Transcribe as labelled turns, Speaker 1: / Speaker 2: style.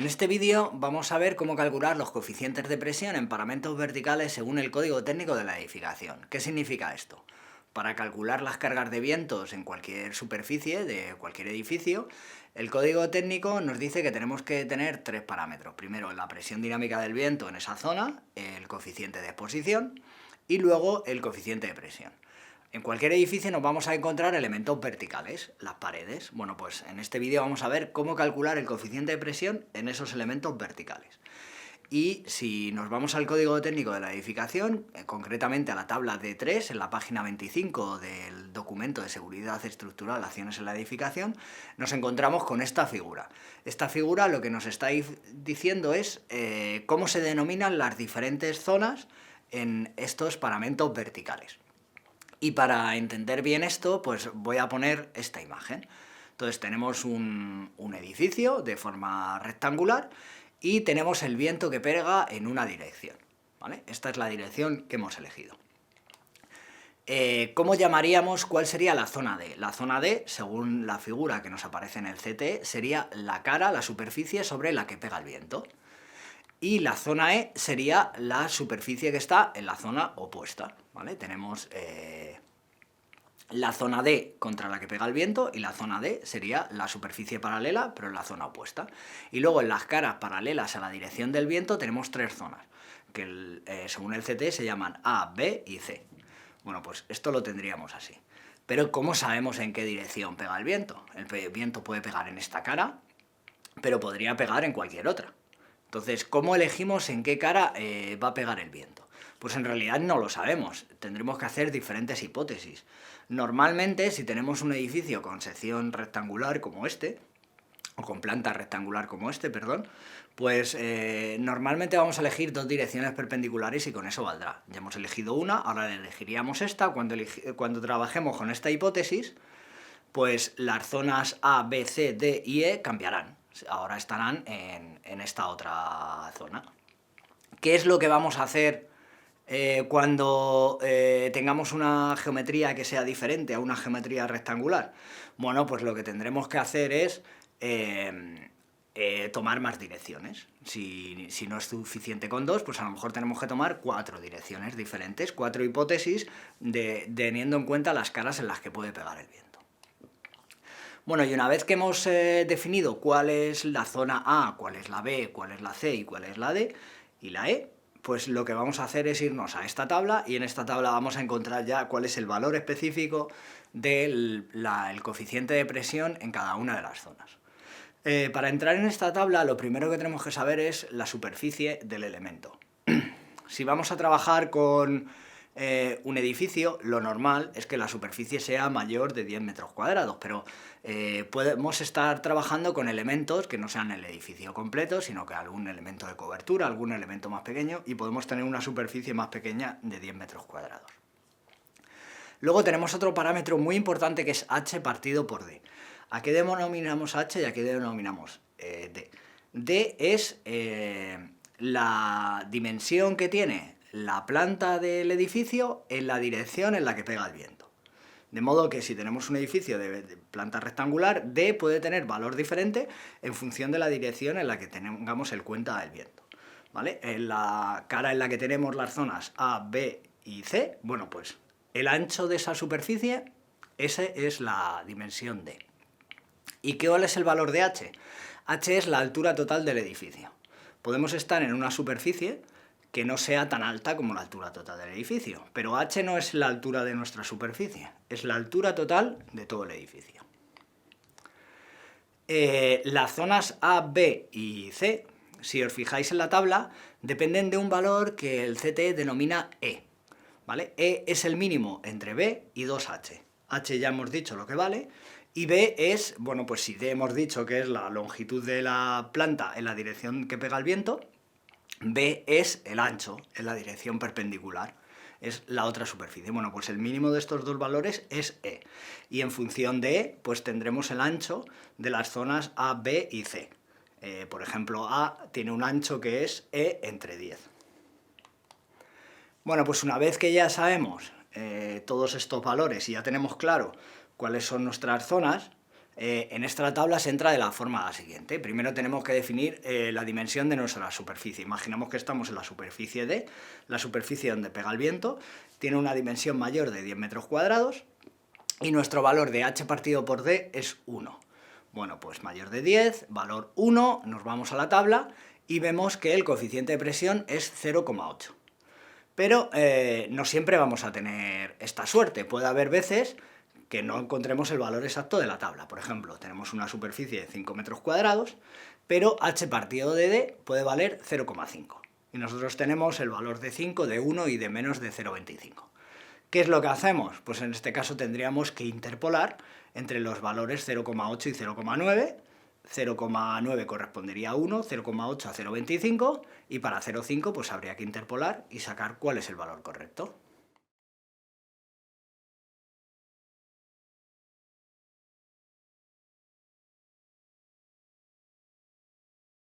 Speaker 1: En este vídeo vamos a ver cómo calcular los coeficientes de presión en paramentos verticales según el código técnico de la edificación. ¿Qué significa esto? Para calcular las cargas de vientos en cualquier superficie de cualquier edificio, el código técnico nos dice que tenemos que tener tres parámetros. Primero, la presión dinámica del viento en esa zona, el coeficiente de exposición y luego el coeficiente de presión. En cualquier edificio nos vamos a encontrar elementos verticales, las paredes. Bueno, pues en este vídeo vamos a ver cómo calcular el coeficiente de presión en esos elementos verticales. Y si nos vamos al código técnico de la edificación, concretamente a la tabla D3, en la página 25 del documento de seguridad estructural, acciones en la edificación, nos encontramos con esta figura. Esta figura lo que nos está diciendo es cómo se denominan las diferentes zonas en estos paramentos verticales. Y para entender bien esto, pues voy a poner esta imagen. Entonces tenemos un edificio de forma rectangular y tenemos el viento que pega en una dirección, ¿vale? Esta es la dirección que hemos elegido. ¿Cómo llamaríamos cuál sería la zona D? La zona D, según la figura que nos aparece en el CT, sería la cara, la superficie sobre la que pega el viento. Y la zona E sería la superficie que está en la zona opuesta, ¿vale? Tenemos la zona D contra la que pega el viento y la zona D sería la superficie paralela, pero en la zona opuesta. Y luego en las caras paralelas a la dirección del viento tenemos tres zonas, que según el CT se llaman A, B y C. Bueno, pues esto lo tendríamos así. Pero ¿cómo sabemos en qué dirección pega el viento? El viento puede pegar en esta cara, pero podría pegar en cualquier otra. Entonces, ¿cómo elegimos en qué cara va a pegar el viento? Pues en realidad no lo sabemos, tendremos que hacer diferentes hipótesis. Normalmente, si tenemos un edificio con sección rectangular como este, o con planta rectangular como este, perdón, pues normalmente vamos a elegir dos direcciones perpendiculares y con eso valdrá. Ya hemos elegido una, ahora elegiríamos esta. Cuando trabajemos con esta hipótesis, pues las zonas A, B, C, D y E cambiarán. Ahora estarán en esta otra zona. ¿Qué es lo que vamos a hacer cuando tengamos una geometría que sea diferente a una geometría rectangular? Bueno, pues lo que tendremos que hacer es tomar más direcciones. Si no es suficiente con dos, pues a lo mejor tenemos que tomar cuatro direcciones diferentes, cuatro hipótesis, teniendo en cuenta las caras en las que puede pegar el viento. Bueno, y una vez que hemos definido cuál es la zona A, cuál es la B, cuál es la C y cuál es la D y la E, pues lo que vamos a hacer es irnos a esta tabla y en esta tabla vamos a encontrar ya cuál es el valor específico del coeficiente de presión en cada una de las zonas. Para entrar en esta tabla lo primero que tenemos que saber es la superficie del elemento. Si vamos a trabajar con un edificio, lo normal es que la superficie sea mayor de 10 metros cuadrados, pero podemos estar trabajando con elementos que no sean el edificio completo, sino que algún elemento de cobertura, algún elemento más pequeño, y podemos tener una superficie más pequeña de 10 metros cuadrados. Luego tenemos otro parámetro muy importante que es h partido por d. ¿A qué denominamos h y a qué denominamos d? D es la dimensión que tiene la planta del edificio en la dirección en la que pega el viento. De modo que si tenemos un edificio de planta rectangular, D puede tener valor diferente en función de la dirección en la que tengamos el cuenta del viento, ¿vale? En la cara en la que tenemos las zonas A, B y C, bueno, pues el ancho de esa superficie, ese es la dimensión D. ¿Y cuál es el valor de H? H es la altura total del edificio. Podemos estar en una superficie que no sea tan alta como la altura total del edificio, pero H no es la altura de nuestra superficie, es la altura total de todo el edificio. Las zonas A, B y C, si os fijáis en la tabla, dependen de un valor que el CT denomina E, ¿vale? E es el mínimo entre B y 2H. H ya hemos dicho lo que vale, y B es, bueno, pues si D hemos dicho que es la longitud de la planta en la dirección que pega el viento, B es el ancho en la dirección perpendicular, es la otra superficie. Bueno, pues el mínimo de estos dos valores es E, y en función de E, pues tendremos el ancho de las zonas A, B y C. Por ejemplo, A tiene un ancho que es E entre 10. Bueno, pues una vez que ya sabemos todos estos valores y ya tenemos claro cuáles son nuestras zonas, En esta tabla se entra de la forma siguiente. Primero tenemos que definir la dimensión de nuestra superficie. Imaginamos que estamos en la superficie D, la superficie donde pega el viento, tiene una dimensión mayor de 10 metros cuadrados y nuestro valor de h partido por d es 1. Bueno, pues mayor de 10, valor 1, nos vamos a la tabla y vemos que el coeficiente de presión es 0,8. Pero no siempre vamos a tener esta suerte. Puede haber veces que no encontremos el valor exacto de la tabla. Por ejemplo, tenemos una superficie de 5 metros cuadrados, pero h partido de d puede valer 0,5. Y nosotros tenemos el valor de 5, de 1 y de menos de 0,25. ¿Qué es lo que hacemos? Pues en este caso tendríamos que interpolar entre los valores 0,8 y 0,9. 0,9 correspondería a 1, 0,8 a 0,25 y para 0,5 pues habría que interpolar y sacar cuál es el valor correcto.